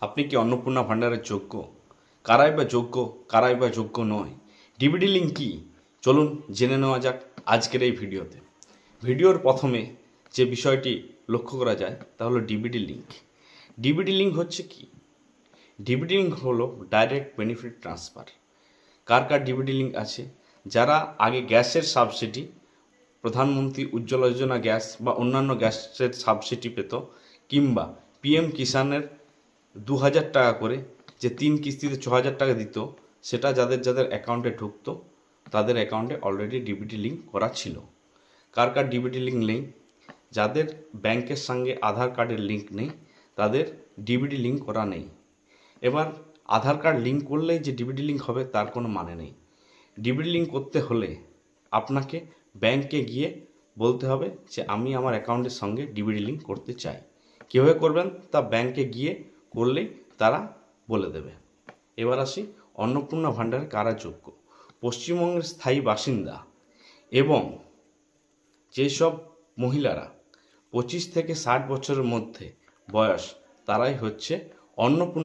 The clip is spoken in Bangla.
আপনি কি অন্নপূর্ণা ভাণ্ডারের যোগ্য? কারাই বা যোগ্য, কারাই বা যোগ্য নয়? ডিবিটি লিঙ্ক কী? চলুন জেনে নেওয়া যাক আজকের এই ভিডিওতে। ভিডিওর প্রথমে যে বিষয়টি লক্ষ্য করা যায় তা হলো ডিবিটি লিঙ্ক। ডিবিটি লিঙ্ক হচ্ছে কি? ডিবিটি লিঙ্ক হলো ডাইরেক্ট বেনিফিট ট্রান্সফার। কার কার ডিবিটি লিঙ্ক আছে? যারা আগে গ্যাসের সাবসিডি, প্রধানমন্ত্রী উজ্জ্বলা যোজনা গ্যাস বা অন্যান্য গ্যাসের সাবসিডি পেত, কিংবা পিএম কিষানের 2000 টাকা করে যে 3 কিস্তিতে 6000 টাকা দিত, সেটা যাদের যাদের অ্যাকাউন্টে ঢুকতো তাদের অ্যাকাউন্টে অলরেডি ডিবিটি লিঙ্ক করা ছিল। কার কার ডিবিটি লিঙ্ক নেই? যাদের ব্যাংকের সঙ্গে আধার কার্ডের লিঙ্ক নেই তাদের ডিবিটি লিঙ্ক করা নেই। এবার আধার কার্ড লিঙ্ক করলেই যে ডিবিটি লিঙ্ক হবে তার কোনো মানে নেই। ডিবিটি লিঙ্ক করতে হলে আপনাকে ব্যাংকে গিয়ে বলতে হবে যে আমি আমার অ্যাকাউন্টের সঙ্গে ডিবিটি লিঙ্ক করতে চাই। কীভাবে করবেন তা ব্যাংকে গিয়ে করলেই তারা বলে দেবে। এবার আসি অন্নপূর্ণা ভাণ্ডারে কারা যোগ্য। পশ্চিমবঙ্গের স্থায়ী বাসিন্দা এবং যেসব মহিলারা 25 থেকে 60 বছরের মধ্যে বয়স, তারাই হচ্ছে অন্নপূর্ণা